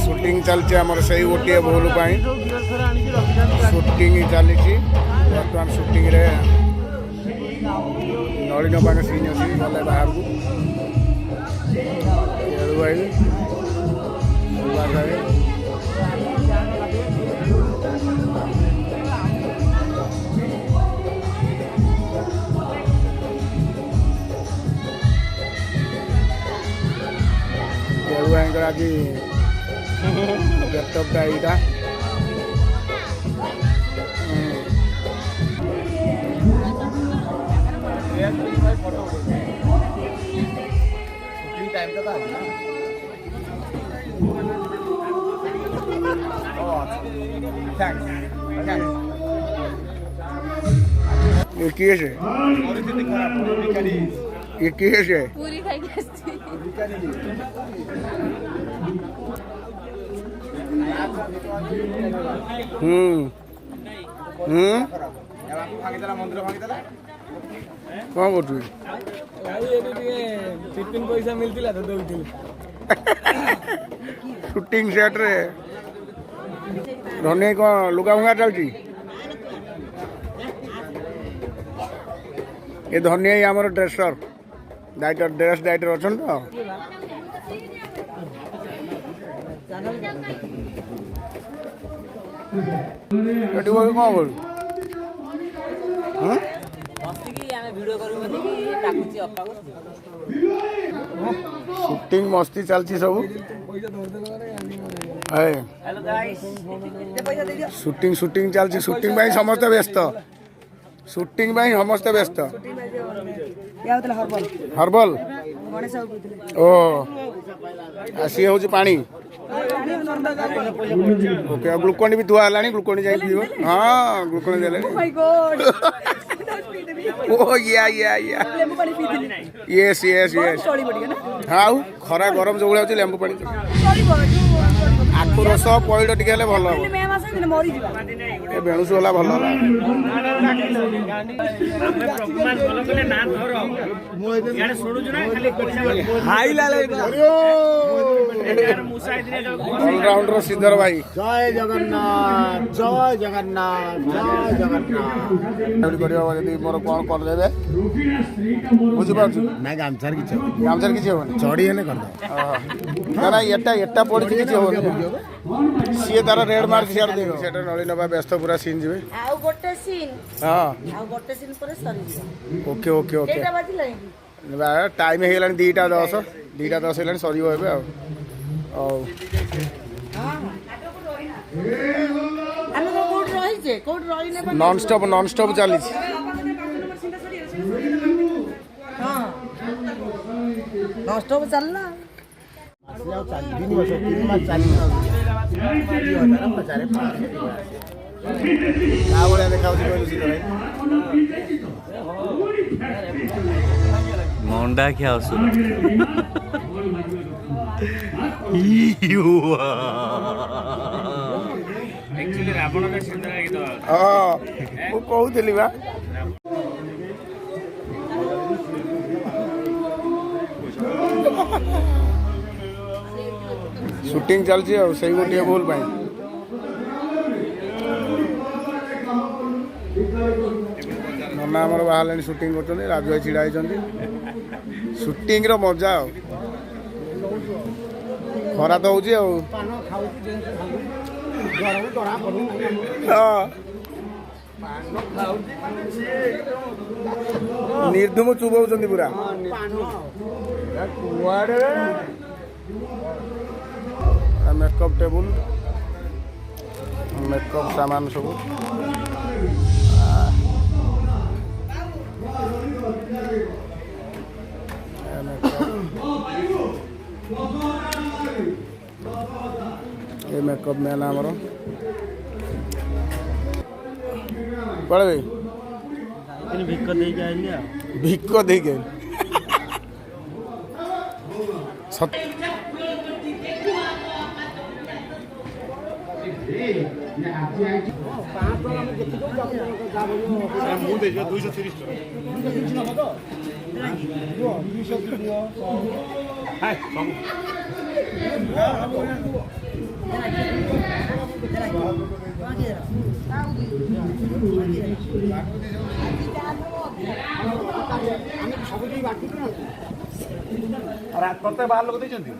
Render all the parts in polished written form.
shooting चलती आमर से गोटे भूल शूटिंग चली बर्तमान शूटिंग रे नलिन पाख सीन अच्छी गले बाहर को भाई आज लैपटॉप का यहाँ ये किए से पूरी खाई कौन कर पैसा मिलता तो दौड़ी शूटिंग सेट रे धनी कौन लुगा भुगा चलती ये धनी आमर ड्रेसर डाइटर ड्रेस डाइटर अच्छा तो कौन करू शूटिंग मस्ती चलती सब शूटिंग शूटिंग चलती शूटिंग समस्त व्यस्त शूटिंग समस्त व्यस्त हर्बल ओ सी हूँ पानी ओके ग्लुकोन भी धुआ है ग्लुकोन जाए पीब हाँ ग्लुकोन दे ओ या यस यस यस हाँ खरा गरम जो भाई लेंबू पानी आखु रस पइड टिके भल हम बेणुस गला भल ऑलराउंडर श्रीधर भाई जय जगन्नाथ जय जगन्नाथ जय जगन्नाथ मोर कौन कर देवे बुझिपार ना गामछार किछ हेनी चढ़ी हेले कर ना एटा पड़ी किसी हो सी तार रेड मार्क सियाड़ दे सेटा नलिन बा व्यस्त पूरा सीन जीवे आउ गोटे सीन हां आउ गोटे सीन पर सरी ओके ओके ओके केटा बाजिला बा टाइम हे गेलानी 2:10 हेलानी सरीबो हेबे आ आमे कोड रही जे कोड रही ने नॉन स्टॉप चली हां नॉन स्टॉप चलना मंडा क्या कहूली बा शूटिंग चलती से गोटे भूल नना आमर बाहर शूटिंग कर राजू भाई छिड़ा शूटिंग मजा खरा तो हूँ निर्धूम चुबाऊँ पूरा मेकअप टेबुल मेकअप सामान सब ये मेकअप मैन आमर पड़े भिक दे भिक दे ତତେ ବାହାର ଲୋକ ଦେଇଛନ୍ତି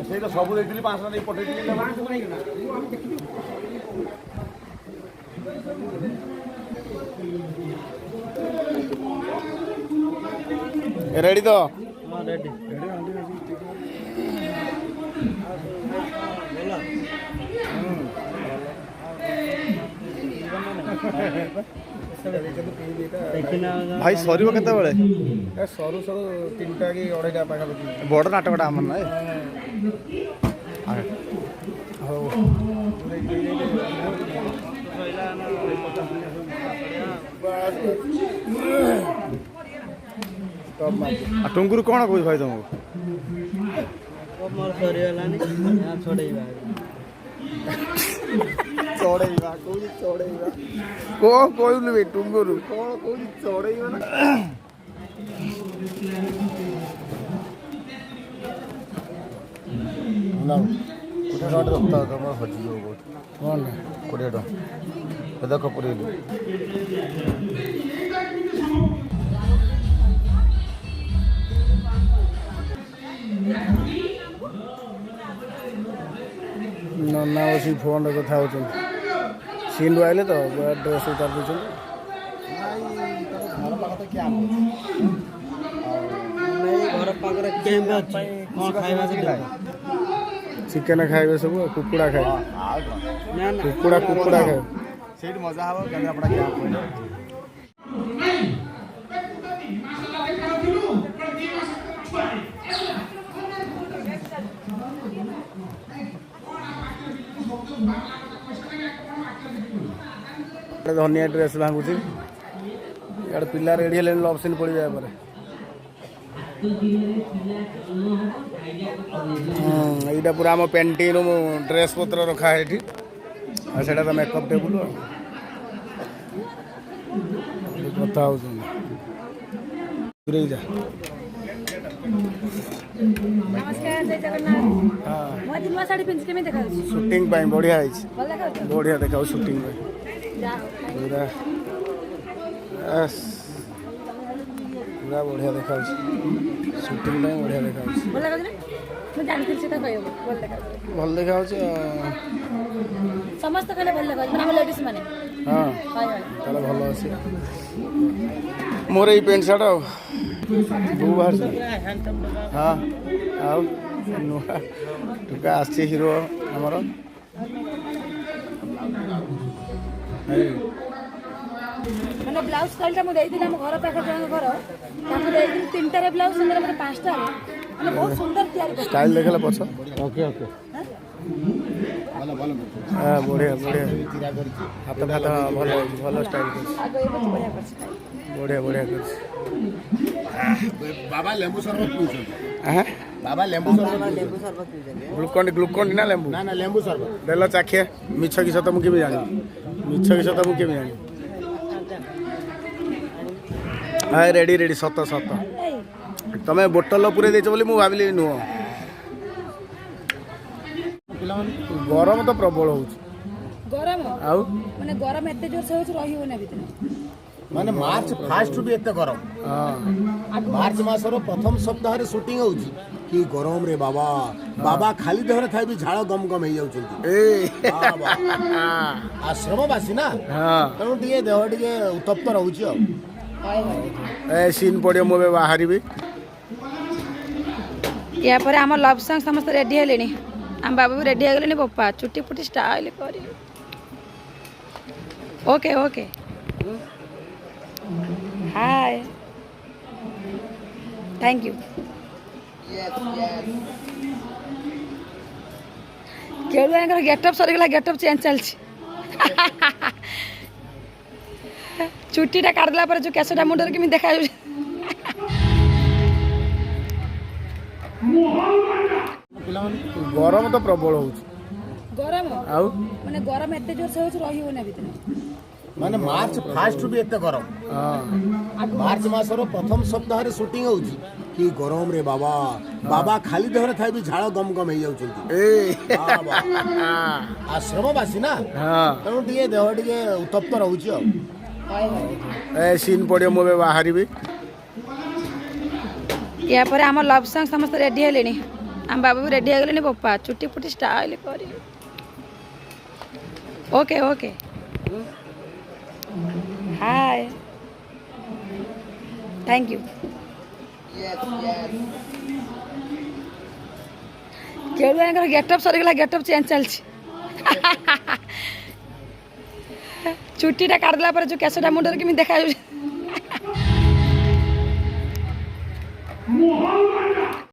ସେଇ ତ ସବୁ ଦେଇଥିଲି 500 ଦେଇ ପଠେଇଥିଲି ରେଡି ତ ରେଡି ଭାଇ ସରିବ କେତେବେଳେ ସରୁ ସରୁ 3ଟା କି 2:30 ପାଖାପାଖି ବଡ଼ ନାଟକଟା ଆମର ନାହିଁ ହଉ ଟୁଙ୍ଗୁରୁ କ'ଣ କହୁଛି ଭାଇ ତମକୁ ମୋର ସରିଗଲାଣି ଛଡ଼େଇବା ଚଢ଼େଇବା କହୁଛି ଚଢ଼େଇବା କ'ଣ କହିଲୁ ଭାଇ ଟୁଙ୍ଗୁରୁ କ'ଣ କହୁଛି ଚଢ଼େଇବା ନା ରକ୍ତ ତମର ହଜିଯିବ ବହୁତ କ'ଣ 20 ଟଙ୍କା ଦେଖ ପୁରେଇଲୁ ନନା ବସି ଫୋନ୍ରେ କଥା ହେଉଛନ୍ତି ସିନ୍ରୁ ଆଇଲେ ତ ଡ୍ରେସ୍ ଉତାରି ଦେଇଛନ୍ତି ଘର ପାଖରେ କ୍ୟାମ୍ପ ଅଛି କ'ଣ ଖାଇବା ସେଠି ଚିକେନ୍ ଖାଇବେ ସବୁ କୁକୁଡ଼ା ଖାଇବେ କୁକୁଡ଼ା ଖାଇବେ ସେଇଠି ମଜା ହବ କେନ୍ଦ୍ରାପଡ଼ା କ୍ୟାମ୍ପ ଧନିଆ ଡ୍ରେସ୍ ଭାଙ୍ଗୁଛି ଇଆଡ଼େ ପିଲା ରେଡ଼ି ହେଲେଣି ଲଭ୍ ସିନ୍ ପଡ଼ିବା ପରେ ଏଇଟା ପୁରା ଆମ ପେଣ୍ଟିଂ ରୁମ୍ ଡ୍ରେସ୍ ପତ୍ର ରଖା ଏଠି ଆଉ ସେଇଟା ତ ମେକଅପ୍ ଟେବୁଲ୍ ଆଉ କଥା ହେଉଛନ୍ତି ନମସ୍କାର ଜୟ ଜଗନ୍ନାଥ ମୁଁ ଆଜି ନୂଆ ଶାଢ଼ୀ ପିନ୍ଧି କେମିତି ଦେଖାଯାଉଛି ସୁଟିଂ ପାଇଁ ବଢ଼ିଆ ହେଇଛି ଭଲ ଦେଖାଯାଉଛି ବଢ଼ିଆ ଦେଖାଉଛି ସୁଟିଂ ପାଇଁ ଯାହା ହଉ ପୁରା ପୁରା ବଢ଼ିଆ ଦେଖାଉଛି ସୁଟିଂ ପାଇଁ ବଢ଼ିଆ ଦେଖାଉଛି ଭଲ ଲାଗୁଛି ନା ମୁଁ ଜାଣିଥିଲି ସେଟା କହିବ ଭଲ ଦେଖାଯାଉଛି ଭଲ ଦେଖାଉଛି ସମସ୍ତେ କହିଲେ ଭଲ ଦେଖାଯାଉଛି ମାନେ ଆମ ଲେଡ଼ିଜ୍ ମାନେ ହଁ ହଏ ହଏ ତାହେଲେ ଭଲ ଅଛି ମୋର ଏଇ ପ୍ୟାଣ୍ଟ ସାର୍ଟ ଆଉ ତୁ ବାହାରିଛୁ ହଁ ଆଉ ନୂଆ ଟୁକା ଆସିଛି ହିରୋ ଆମର ମାନେ ବ୍ଲାଉଜ ଷ୍ଟାଇଲଟା ମୁଁ ଦେଇଥିଲି ଆମ ଘର ପାଖରେ ଜଣଙ୍କ ଘର ତାଙ୍କୁ ଦେଇଥିଲି 3ଟାରେ ବ୍ଲାଉଜ ସୁନ୍ଦର ମୋତେ 5ଟାରେ ମାନେ ବହୁତ ସୁନ୍ଦର ତିଆରି କରିଛି ଷ୍ଟାଇଲ ଦେଖିଲେ ପଛ ଓକେ ଓକେ ଭଲ ଭଲ ହଁ ବଢ଼ିଆ ବଢ଼ିଆ ହାତ ଫାତ ଭଲ ହେଇଛି ଭଲ ଷ୍ଟାଇଲ କରିଛି ଆଗ ଏ ବର୍ଷ ବଢ଼ିଆ କରିଛି ବଢ଼ିଆ ବଢ଼ିଆ କରିଛି ବାବା ଲେମ୍ବୁ ସରବତ ପିଉଛନ୍ତି ଆଁ ବାବା ଲେମ୍ବୁ ସରବତ ଗ୍ଲୁକୋଣ୍ଡି ନା ଲେମ୍ବୁ ନା ଲେମ୍ବୁ ସରବତ ଦେଲ ଚାଖିଆ ମିଛ କି ସତ ମୁଁ କେମିତି ଜାଣିବି ମିଛ କି ସତ ମୁଁ କେମିତି ଜାଣିବି ହଁ ରେଡ଼ି ରେଡ଼ି ସତ ସତ ଏଇ ତମେ ବୋଟଲ ପୁରେଇ ଦେଇଛ ବୋଲି ମୁଁ ଭାବିଲି ନୁହଁ ଗରମ ତ ପ୍ରବଳ ହଉଛି ଗରମ ଆଉ ମାନେ ଗରମ ଏତେ ଜୋରସେ ହଉଛି ରହିବ ନା ଭିତରେ ମାନେ ମାର୍ଚ୍ଚ ଫାର୍ଷ୍ଟରୁ ବି ଏତେ ଗରମ ହଁ ମାର୍ଚ୍ଚ ମାସର ପ୍ରଥମ ସପ୍ତାହରେ ସୁଟିଂ ହଉଛି କି ଗରମରେ ବାବା ବାବା ଖାଲି ଦେହରେ ଥାଇ ବି ଝାଳ ଗମ ଗମ ହେଇଯାଉଛନ୍ତି ଏ ଆଶ୍ରମବାସୀ ନା ହଁ ତେଣୁ ଟିକେ ଦେହ ଟିକେ ଉତ୍ତପ୍ତ ରହୁଛି ଆଉ ଏ ସିନ୍ ପଡ଼ିବ ମୁଁ ଏବେ ବାହାରିବି ୟା ପରେ ଆମ ଲଭ୍ ସଙ୍ଗ ସମସ୍ତେ ରେଡ଼ି ହେଲେଣି ଆମ ବାବୁ ବି ରେଡ଼ି ହେଇଗଲେଣି ବୋପା ଚୁଟି ଫୁଟି ଷ୍ଟାଇଲ୍ କରି okay okay hi thank you କେଳୁଆଙ୍କର ଗେଟଅପ୍ ସରିଗଲା ଗେଟଅପ୍ ଚେଞ୍ଜ ଚାଲିଛି ଚୁଟିଟା କାଟିଦେଲା ପରେ ଯେଉଁ କେଶଟା ମୁଣ୍ଡରେ କେମିତି ଦେଖାଯାଉଛି ଗରମ ତ ପ୍ରବଳ ହଉଛି ଗରମ ଆଉ ମାନେ ଗରମ ଏତେ ଜୋରସେ ହଉଛି ରହିବ ନା ଭିତରେ माने मार्च फास्ट भी एते गरम हाँ मार्च मासर प्रथम सप्ताह रे शूटिंग होउची कि गरम रे बाबा बाबा खाली देहरे थाई भी झाड़ गम गम हे जाउछंती ए आश्रमवासी ना हाँ तेणु टे देह टे उत्तप्त रोचे ए सीन पड़े मु बाहर या पर आम लव सॉन्ग समस्त रेडी हेले आम बाबू भी रेडी हो गले बोपा चुटी फुटी स्टाइल कर okay okay hi thank you केळुआ गेटअप सरीगला गेटअप चेंज चलछि चुट्टीटा काटदेला पर जो केसटा मुंडर केमी देखा